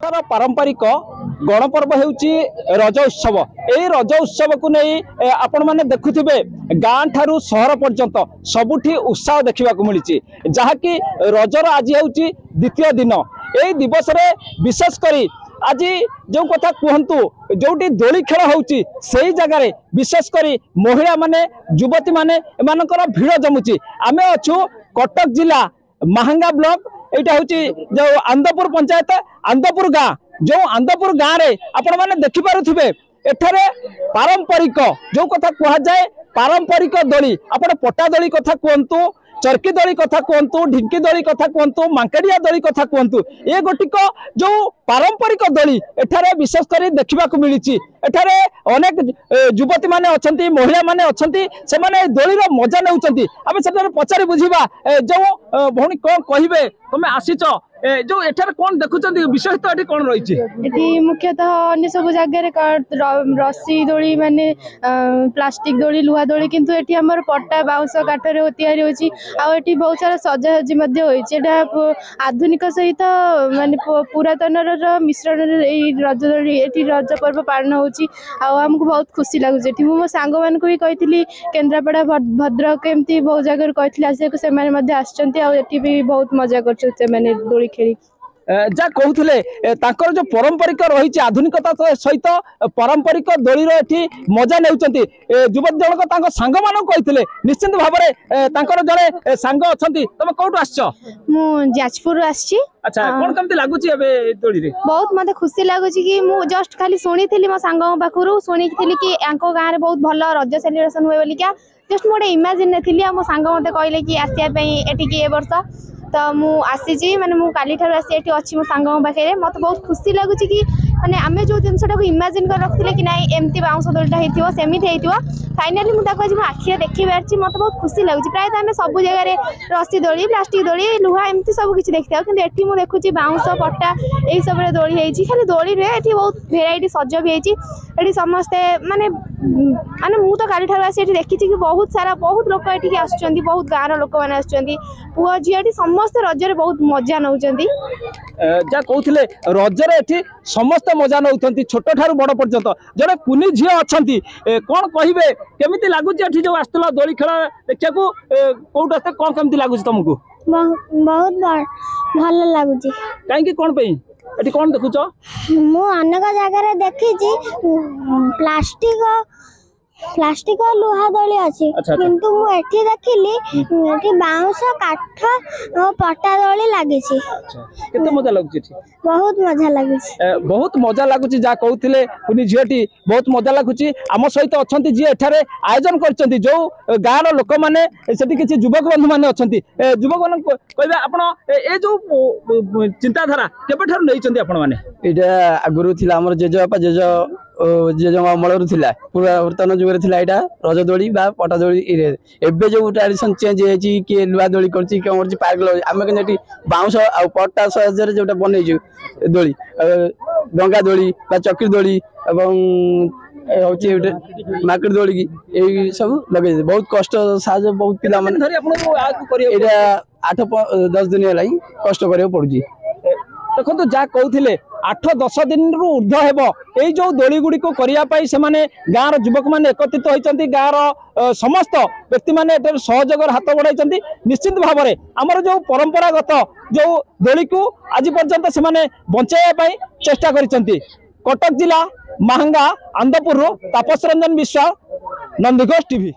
पारंपरिक गणपर्व होउची रज उत्सव। ए रज उत्सव को नहीं आपण माने देखुथिबे गाँ ठारू शहर पर्यंत सबुठी उत्साह देखा मिली जहाँकि रजर आज होउची द्वितीय दिन। ए दिवस रे विशेष करी आज जो कथा कहतु जोटी दोली खेल होउची सेही जगह रे विशेष करी महिला माने युवती माने एमानकर भीड़ जमुची। आमे अछु कटक जिला महांगा ब्लॉक एटा होची जो आंदपुर पंचायत आंदपुर गाँ जो आंदपुर गाँ रे आपण माने देखि पारुथिबे एठारे पारंपरिक जो कथा कहा जाए पारंपरिक दोली आपण पट्टा दोली कथा कहतु चरकी दोली कथा कहतु ढिंकी दोली कथा कहतु मांकेडिया दोली कथा कहतु ए गोटिक जो पारंपरिक दोली एठारे विशेष करी देखा मिली। एठारे अनेक युवती माने अछंती महिला माने अछंती से माने दोलीर मजा नेउचंती। आमे सेटारे पचारि बुझिबा जो भौणी कोन कहिबे तमे आसीच जो एठारे कोन देखुचंती विषय तो एठी कोन रहिछि। एठी मुख्यतः अन्य सब जगह रे रस्सी दोली माने प्लास्टिक दोली लुहा दोली किंतु एठी हमर पट्टा बाउंस काठ रे तयारी होछि आ एठी बहुत सारा सजासजी मध्ये होइछि। एटा आधुनिक सहित माने पुरातन मिश्रण रे रज दोली एठी रज पर्व पालन होछि आ हमको बहुत खुशी लागुछि। एठी मो सांग मान को भी कहितली केंद्रापड़ा भद्रक एमती बहुत जगह कहितली आसे को से माने मध्ये आछंती आ एठी भी बहुत मजा करछ से माने दोली खेली जा कहते ताकर जो पारंपरिक रही आधुनिकता सहित पारंपरिक दोली एठी मजा नेउचंती। युवक जनक तांको सांग मान कहते निश्चित भाव में जड़े सांग अच्छी तुम कौटू आस मु जाजपुर आछि। अच्छा कोन केमती लागुची एबे दोली रे बहुत मते खुशी लागुची कि मु जस्ट खाली सुनीथिली मो सांग पाखरु सुनीथिली कि आंको गाँ रे बहुत भलो रज सेलिब्रेशन होय बोली क्या जस्ट मोटे इमेजिन नेथिली आ मो सांग मते कहले कि आसिया पई एठी कि ए वर्ष तो मु आसी माने मु काली ठार आसी एठी अछि मो सांग पाखे मत बहुत खुशी लागुची कि माने आमे जो जिनसटा को इमेजिन कर रखथिले कि नाही एमती बाउंस दोलटा हेतिवो सेमिथ हेतिवो फाइनली मु ताको आज मु आखिया देखि बारछि मत बहुत खुशी लागुची। प्राय आमे सब जगह रे रस्सी दोली प्लास्टिक दोली लुहा एमती सब किछि देखथाउ किंतु एठी मु देखुची बाउंस पट्टा एई सब रे दोली हेछि खाली दोली रे एठी बहुत भेराइटी सज भी हेछि। एठी समस्ते माने माने मु तो काली ठार आसी एठी देखिछि कि बहुत सारा बहुत लोक एठी आछुचंती बहुत गाँ रो लोक माने आछुचंती पुआ झियाटी समस्त रजरे बहुत मजा नउचंती। जा कहते रजरे एठी समस्त मजा नउचंती छोट ठारू बड़ पर्यंत जड़े कुनी झियो अछंती कोन कहिबे केमिति लागुची एठी जो आस्तला दोली खेल देखिया को कोउट आस्ते कोन केमिति लागुची तुमको बहुत भल लागुची काहे कि कोन पई एठी कोन देखुचो मु अनेक जगह रे देखिची प्लास्टिक लुहा दोली अच्छी किंतु मु एठी देखिली एठी बाउंस काठ और पट्टा दोली लागी छी। केते मजा लागुची एठी बहुत मजा लागुची बहुत मजा लागुची जा कहउथिले कुनी झियटी बहुत मजा लागुची। आम सहित अछंती जे एठारे आयोजन करचंती जो गाँ रो लोक माने सेठी किछि युवक बंधु माने अछंती युवक मन कहबे आपण ए जो चिंताधारा केबे ठार नैचंती आपण माने एटा आगुरु थिला हमर जेजबापा जेजमा अमलरू थिला पुरातन जुगरे थिला एटा रज दोली बा पटा दोली एबे जो ट्रेडिशन चेंज हेछि कि लुआ दोली करछि कि करछि पार्क आमे कनेटी बाउंस आ पट्टा सहजरे जोटा बनै छु दोली डंगा दोली बा चक्री दोली एवं होछि मार्केट दोली की ए सब लगे बहुत कष्ट साज बहुत पिला माने धरि आपन आगु करियो एटा 8-10 दिन लाई कष्ट करियो पड़ुछि। देखो जा कहते 8-10 दिन रु ऊर्ध हेबो एई जो दोली गुडी को करिया पाई से माने गाँर युवक माने एकत्रित होइचंती गाँर समस्त व्यक्ति माने एटर सहयोगर हाथ बढ़ाइचंती। निश्चित भाव में आमर जो परंपरागत जो दोली को आज पर्यंत से माने बंचाइया पाई चेष्टा करिचंती। कटक जिला महांगा आंदपुर तापस रंजन विश्वास नंदीघोष टीवी।